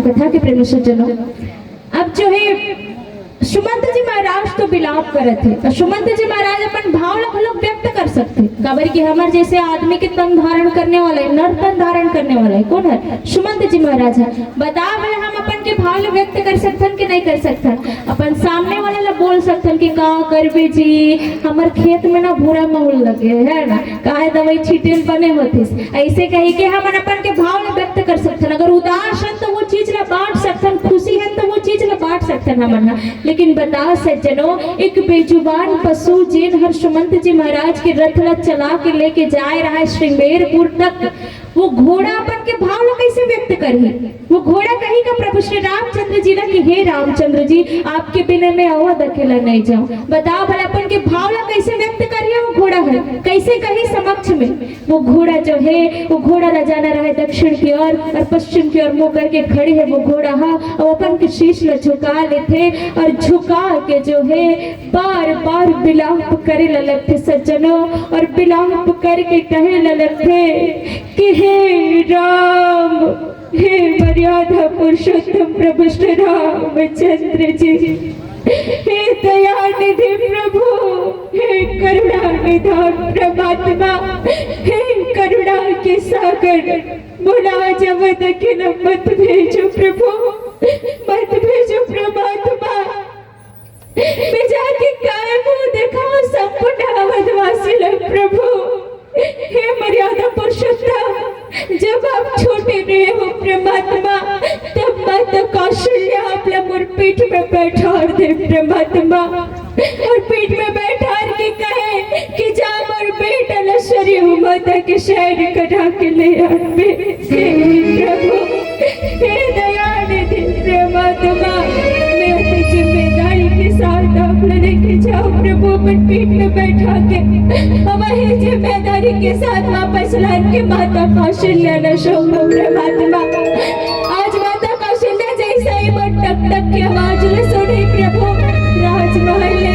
कथा के प्रेमी सज्जनों, अब जो है सुमंत जी महाराज तो बिलाप करे थे, तो सुमंत जी महाराज अपन भाव लोग व्यक्त कर सकते कबर की हमारे जैसे आदमी के तन धारण करने वाला है, नर तन धारण करने वाला है कौन है? सुमंत जी महाराज है। बता भले हम अपन के भाव व्यक्त कर सकते कि नहीं कर सकते? अपन सामने वाले ला बोल सकते कि का करबे जी हमार खेत में ना भूरा महूल लगे है ना, काहे दवाई छीटेल बने होते, ऐसे कही के हम अपन के भाव व्यक्त कर सकते। अगर उदास है तो वो चीज ला बांट सकते, खुशी है तो वो चीज ला बांट सकते हम। लेकिन बता सज्जनों, एक बेजुबान पशु जिन हर सुमंत जी महाराज के रथ ला चला के लेके जा रहा है श्रृंगेरपुर तक, वो घोड़ा अपन के भाव ला कैसे व्यक्त करी? वो घोड़ा कही का प्रभु श्री रामचंद्र जी ना कि हे रामचंद्र जी आपके बिना मैं अवध अकेला नहीं जाऊं। बताओ भला अपन के भाव ला कैसे व्यक्त करिए? वो घोड़ा है कैसे कही समक्ष में? वो घोड़ा जो है वो घोड़ा ला जाना रहा है दक्षिण की ओर और पश्चिम की ओर मुंह करके खड़ी है वो घोड़ा हा, और अपन के शीश ला झुका लेते और झुका के जो है बार बार बिलाप करे लगते सज्जनों, और बिलाप करके कहे लगते कि हे राम, हे मर्यादा पुरुषोत्तम प्रभु श्री रामचंद्र जी, हे दया निधि प्रभु, हे करुणा निधान परमात्मा, हे करुणा के सागर, बुला जगत अखिल मत भेजो प्रभु, मत भेजो परमात्मा। मैं जाके काय मुंह दिखाऊं संपूर्ण अवधवासी लोग प्रभु। हे मर्यादा पुरुषोत्तम, जब आप छोटे रहे हो परमात्मा तब माता कौशल्या आपला मोर पीठ में बैठार दे परमात्मा, और पीठ में बैठार के कहे कि जा मोर बेटा लशरी हो माता के शहर कढ़ा के ले आवे। हे प्रभु, हे दयानिधि परमात्मा, मैं अपनी जिम्मेदारी के साथ आप लेके जाओ प्रभु अपन पीठ में बैठा के, वही जिम्मेदारी के साथ वापस लान के माता कौशल्या न शोभ परमात्मा। आज माता कौशल्या जैसा ही वो टक टक की आवाज ने सुनी प्रभु, राजमहल ने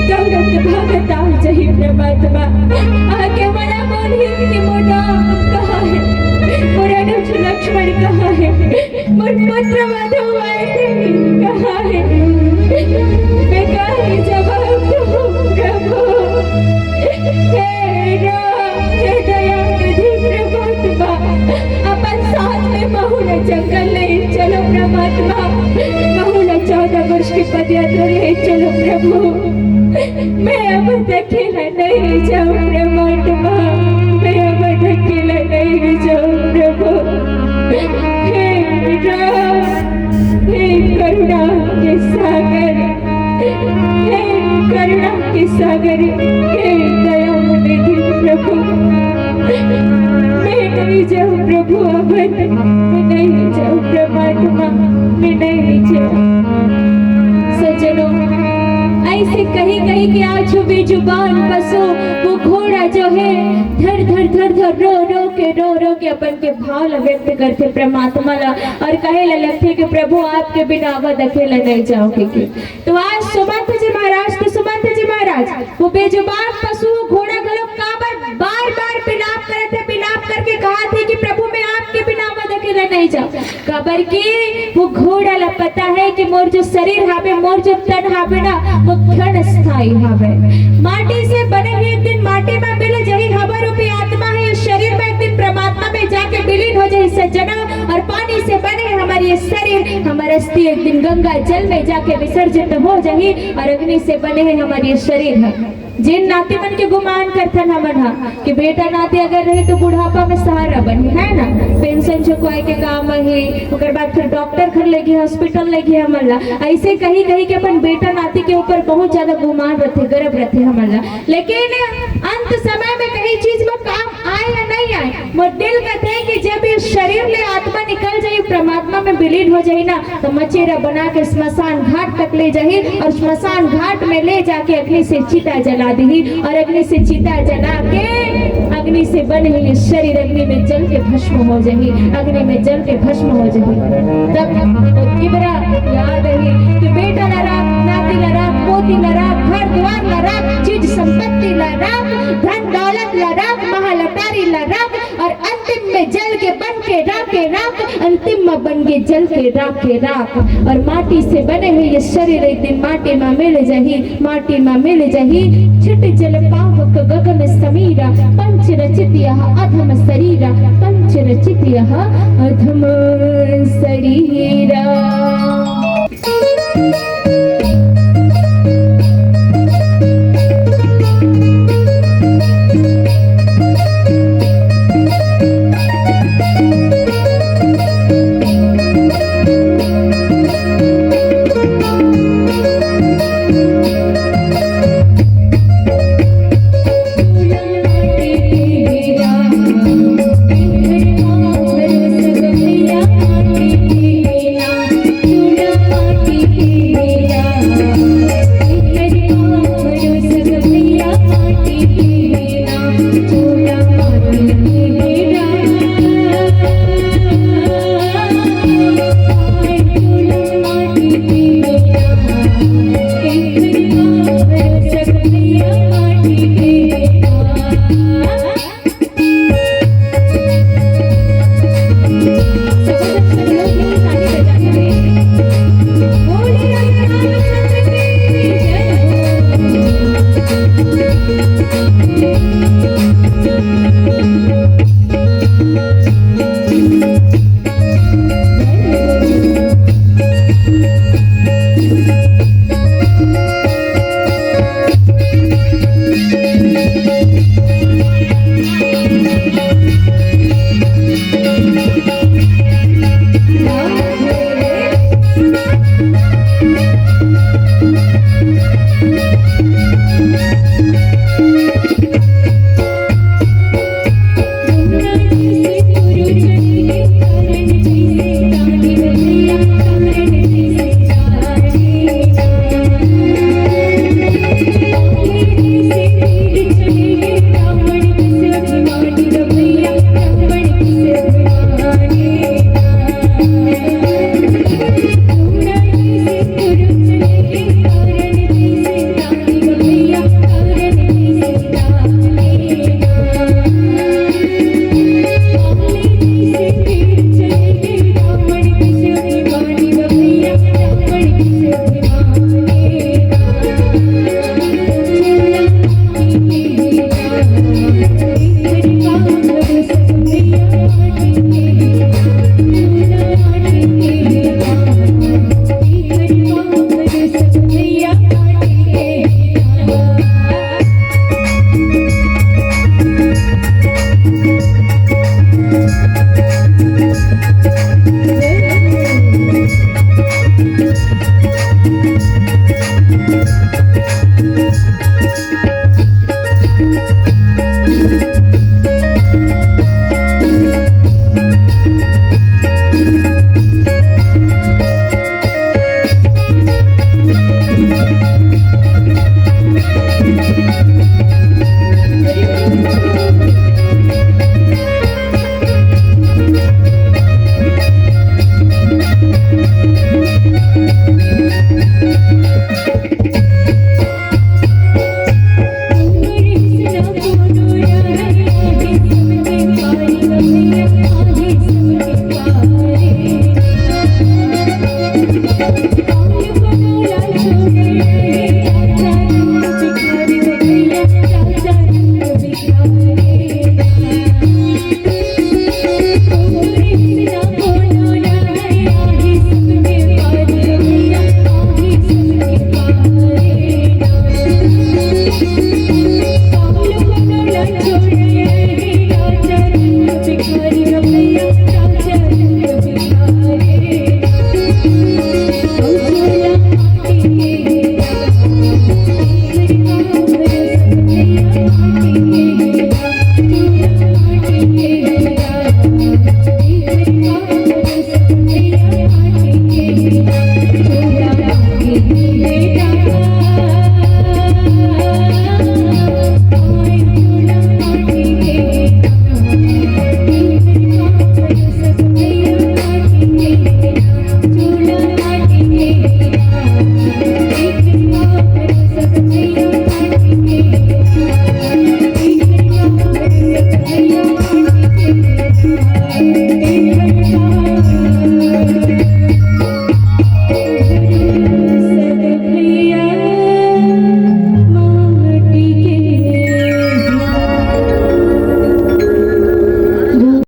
दौड़ के भागत आ जही परमात्मा। आगे बड़ा बोली कि मोटा कहाँ है, मोरा लक्ष्मण कहाँ है, मोर पुत्र माधव आए थे कहाँ है? मैं कहीं जवाब दूं प्रभु? हे राम, हे दयानिधि परमात्मा, अपन साथ में बहुला जंगल ले चलो परमात्मा, बहुला 14 वर्ष की पदयात्रा ले चलो प्रभु। मैं अब अकेला नहीं जाऊं परमात्मा, मैं अब अकेला नहीं जाऊं प्रभु। हे राम, हे करुणा के सागर, हे करुणा के सागर, हे दयानिधि प्रभु, मैं नहीं जाऊं प्रभु, अब मैं नहीं जाऊं परमात्मा, मैं नहीं जाऊं। सज्जनों, ऐसे कहीं कहीं के आज बेजुबान पशु वो घोड़ा जो है धर धर धर धर रो के अपन के भाव व्यक्त करते परमात्मा ला, और कहे लगते कि प्रभु आपके बिना अवध अकेला नहीं जाओगे। तो आज सुमंत जी महाराज, तो सुमंत जी महाराज वो बेजुबान पशु घोड़ा गलो काबर बार बार बिलाप करे थे, बिलाप करके कहा थे कि प्रभु मैं आपके बिना अवध अकेला नहीं जाऊं। काबर की वो घोड़ा ला पता है कि मोर जो शरीर हावे, मोर जो तन हावे ना वो क्षण स्थायी हावे, माटी से बने हुए एक दिन माटी में मिल जाही, हवा रूपी आत्मा है इस शरीर में एक दिन परमात्मा में जाके विलीन हो जाए सज्जना, और पानी से बने हमारी ये शरीर, हमारा अस्थि एक दिन गंगा जल में जाके विसर्जित हो जाही, और अग्नि से बने हैं हमारी ये शरीर है। जिन नाते मन के गुमान करथन हमन हा कि बेटा नाते अगर रहे तो बुढ़ापा में सहारा बनी है ना, पेंशन चुकवाए के काम है, ओकर बाद फिर डॉक्टर घर लेगी, हॉस्पिटल लेगी हमन ला। ऐसे कहीं कहीं के अपन बेटा नाती के ऊपर बहुत ज्यादा गुमान रहते, गर्व रहते हमन ला। लेकिन अंत समय में कहीं चीज में काम आए या नहीं आए, मोर दिल कहते हैं कि जब ये शरीर ले आत्मा निकल जाए परमात्मा में विलीन हो जाए ना, तो मचेरा बना के स्मशान घाट तक ले जाए, और स्मशान घाट में ले जाके अग्नि से चिता जला दी, और अग्नि से चिता जला के अग्नि से बने हुए शरीर अग्नि में जल के भस्म हो जाए, अग्नि में जल के भस्म हो जाए। तब किबरा याद है कि बेटा लड़ा, नाती लड़ा, पोती लड़ा, घर द्वार लड़ा, चीज संपत्ति लड़ा, धन दौलत लड़ा, महालटारी लड़ा, और अंतिम में जल के बन के राख, अंतिम में बन के जल के राख। और माटी से बने हुए ये शरीर एक दिन माटी में मिल जाही। छिट जल पावक गगन समीरा, पंच रचित यह अधम शरीरा, पंच रचित यह अधम शरीरा।